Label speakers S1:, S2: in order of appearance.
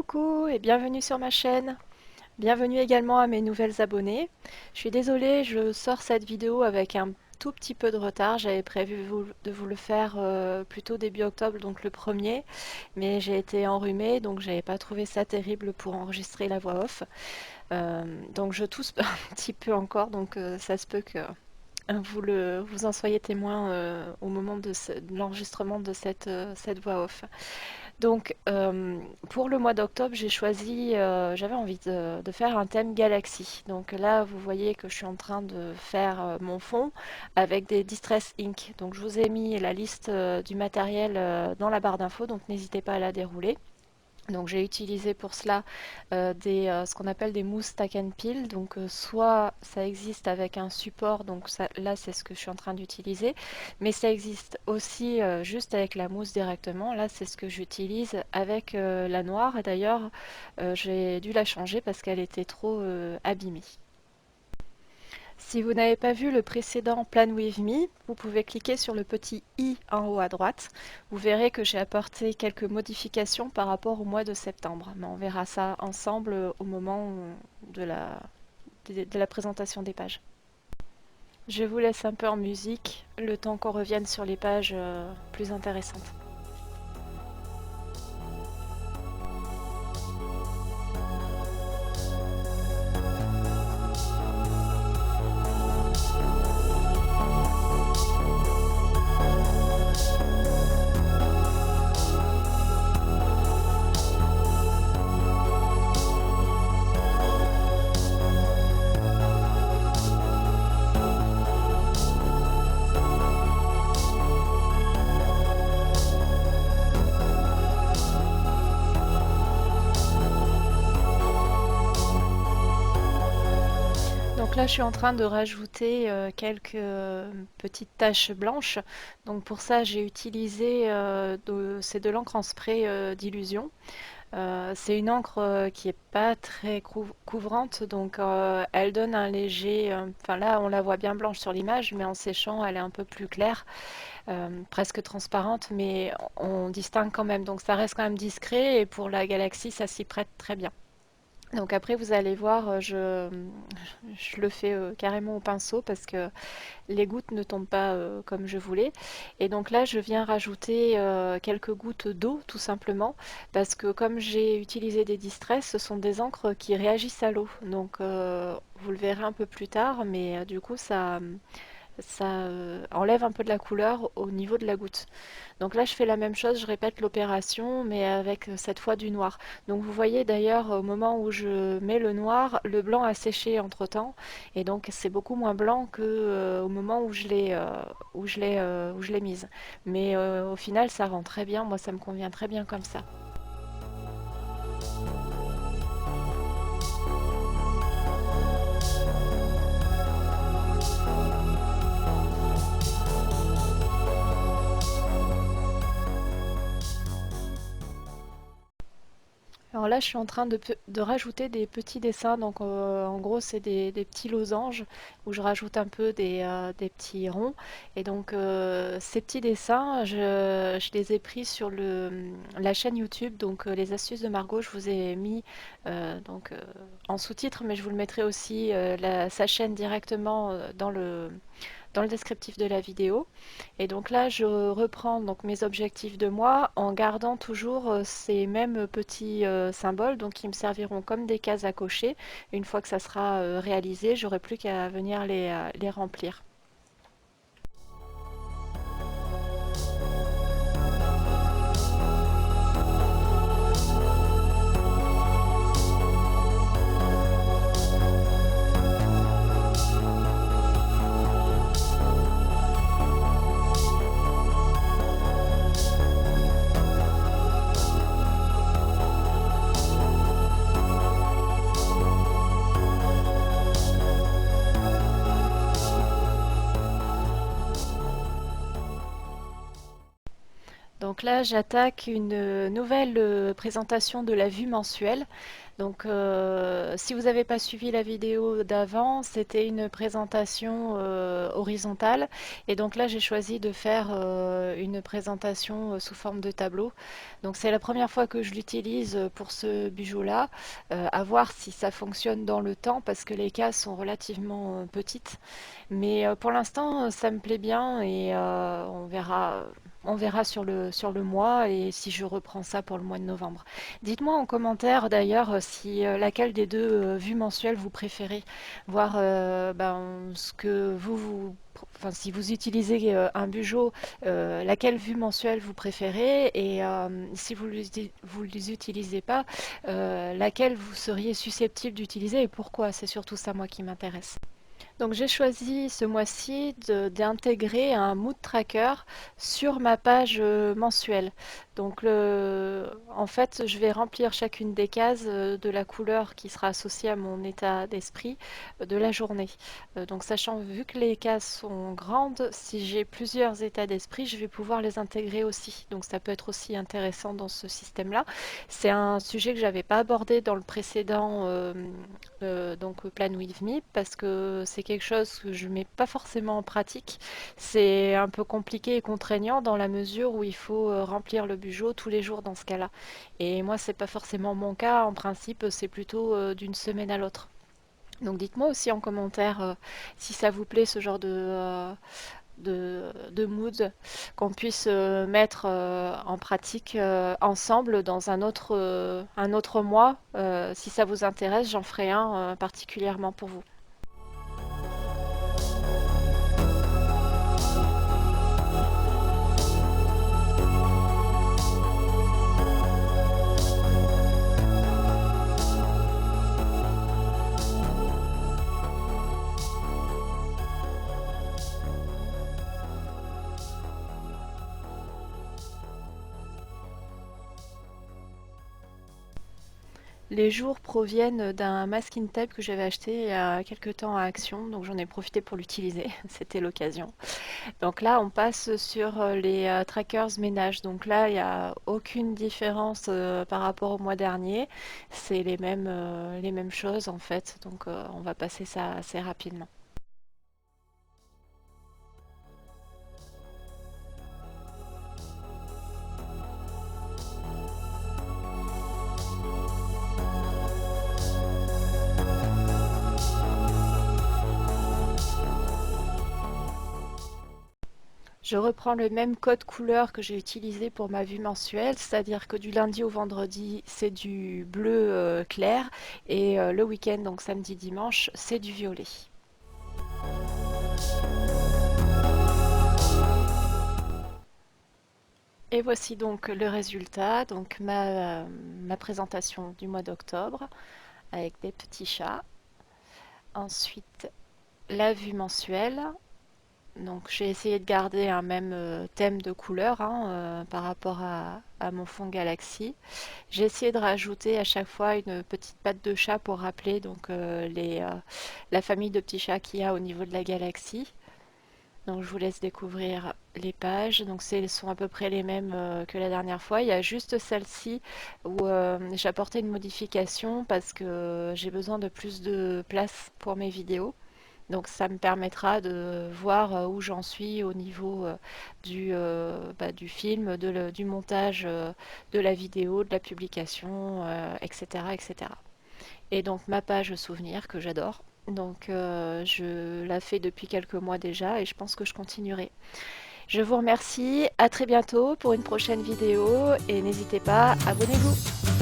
S1: Coucou et bienvenue sur ma chaîne. Bienvenue également à mes nouvelles abonnées. Je suis désolée, je sors cette vidéo avec un tout petit peu de retard. J'avais prévu de vous le faire plutôt début octobre, donc le premier, mais j'ai été enrhumée, donc j'avais pas trouvé ça terrible pour enregistrer la voix off. Donc je tousse un petit peu encore, donc ça se peut que vous en soyez témoin au moment de l'enregistrement de cette voix off. Donc, pour le mois d'octobre, j'avais envie de faire un thème galaxie. Donc là, vous voyez que je suis en train de faire mon fond avec des Distress Ink. Donc, je vous ai mis la liste du matériel dans la barre d'infos, donc n'hésitez pas à la dérouler. Donc j'ai utilisé pour cela ce qu'on appelle des mousses stack and peel. Donc soit ça existe avec un support, donc là c'est ce que je suis en train d'utiliser, mais ça existe aussi juste avec la mousse directement. Là c'est ce que j'utilise avec la noire. Et d'ailleurs j'ai dû la changer parce qu'elle était trop abîmée. Si vous n'avez pas vu le précédent Plan With Me, vous pouvez cliquer sur le petit i en haut à droite. Vous verrez que j'ai apporté quelques modifications par rapport au mois de septembre. Mais on verra ça ensemble au moment de la présentation des pages. Je vous laisse un peu en musique, le temps qu'on revienne sur les pages plus intéressantes. Donc là, je suis en train de rajouter quelques petites taches blanches. Donc pour ça, j'ai utilisé c'est de l'encre en spray d'Illusion. C'est une encre qui est pas très couvrante, donc elle donne un léger. Enfin là, on la voit bien blanche sur l'image, mais en séchant, elle est un peu plus claire, presque transparente, mais on distingue quand même. Donc ça reste quand même discret, et pour la galaxie, ça s'y prête très bien. Donc après, vous allez voir, je le fais carrément au pinceau parce que les gouttes ne tombent pas comme je voulais. Et donc là, je viens rajouter quelques gouttes d'eau tout simplement parce que comme j'ai utilisé des distress, ce sont des encres qui réagissent à l'eau. Donc vous le verrez un peu plus tard, mais du coup, ça enlève un peu de la couleur au niveau de la goutte. Donc là, je fais la même chose, je répète l'opération, mais avec cette fois du noir. Donc vous voyez d'ailleurs, au moment où je mets le noir, le blanc a séché entre-temps, et donc c'est beaucoup moins blanc que au moment où je l'ai mise. Mais au final, ça rend très bien, moi ça me convient très bien comme ça. Alors là, je suis en train de rajouter des petits dessins. Donc, en gros, c'est des petits losanges où je rajoute un peu des petits ronds. Et donc, ces petits dessins, je les ai pris sur la chaîne YouTube. Donc, les astuces de Margot, je vous ai mis en sous-titres, mais je vous le mettrai aussi sa chaîne directement dans le descriptif de la vidéo. Et donc là, je reprends donc mes objectifs de moi en gardant toujours ces mêmes petits symboles, donc qui me serviront comme des cases à cocher. Une fois que ça sera réalisé, j'aurai plus qu'à venir les remplir. Donc là, j'attaque une nouvelle présentation de la vue mensuelle. Donc, si vous n'avez pas suivi la vidéo d'avant, c'était une présentation horizontale. Et donc là, j'ai choisi de faire une présentation sous forme de tableau. Donc, c'est la première fois que je l'utilise pour ce bijou-là. À voir si ça fonctionne dans le temps parce que les cases sont relativement petites. Mais pour l'instant, ça me plaît bien et on verra sur le mois et si je reprends ça pour le mois de novembre. Dites-moi en commentaire d'ailleurs si laquelle des deux vues mensuelles vous préférez, voir ce que enfin, si vous utilisez un Bugeot, laquelle vue mensuelle vous préférez et si vous les utilisez pas, laquelle vous seriez susceptible d'utiliser et pourquoi. C'est surtout ça moi qui m'intéresse. Donc j'ai choisi ce mois-ci d'intégrer un mood tracker sur ma page mensuelle. Donc en fait, je vais remplir chacune des cases de la couleur qui sera associée à mon état d'esprit de la journée. Donc sachant, vu que les cases sont grandes, si j'ai plusieurs états d'esprit, je vais pouvoir les intégrer aussi. Donc ça peut être aussi intéressant dans ce système-là. C'est un sujet que j'avais pas abordé dans le précédent donc Plan With Me parce que c'est quelque chose que je mets pas forcément en pratique. C'est un peu compliqué et contraignant dans la mesure où il faut remplir le Bugeot tous les jours dans ce cas-là. Et moi, c'est pas forcément mon cas. En principe, c'est plutôt d'une semaine à l'autre. Donc dites-moi aussi en commentaire si ça vous plaît ce genre de mood qu'on puisse mettre en pratique ensemble dans un autre mois. Si ça vous intéresse, j'en ferai un particulièrement pour vous. Les jours proviennent d'un masking tape que j'avais acheté il y a quelques temps à Action, donc j'en ai profité pour l'utiliser, c'était l'occasion. Donc là, on passe sur les trackers ménage. Donc là, il n'y a aucune différence par rapport au mois dernier. C'est les mêmes choses en fait. Donc on va passer ça assez rapidement. Je reprends le même code couleur que j'ai utilisé pour ma vue mensuelle, c'est-à-dire que du lundi au vendredi, c'est du bleu clair et le week-end, donc samedi, dimanche, c'est du violet. Et voici donc le résultat, donc ma présentation du mois d'octobre avec des petits chats. Ensuite, la vue mensuelle. Donc j'ai essayé de garder un même thème de couleur hein, par rapport à mon fond Galaxy. J'ai essayé de rajouter à chaque fois une petite patte de chat pour rappeler donc la famille de petits chats qu'il y a au niveau de la galaxie. Donc je vous laisse découvrir les pages. Donc ce sont à peu près les mêmes que la dernière fois. Il y a juste celle-ci où j'ai apporté une modification parce que j'ai besoin de plus de place pour mes vidéos. Donc ça me permettra de voir où j'en suis au niveau du film, du montage de la vidéo, de la publication, etc., etc. Et donc ma page souvenir que j'adore. Donc je la fais depuis quelques mois déjà et je pense que je continuerai. Je vous remercie, à très bientôt pour une prochaine vidéo et n'hésitez pas, abonnez-vous.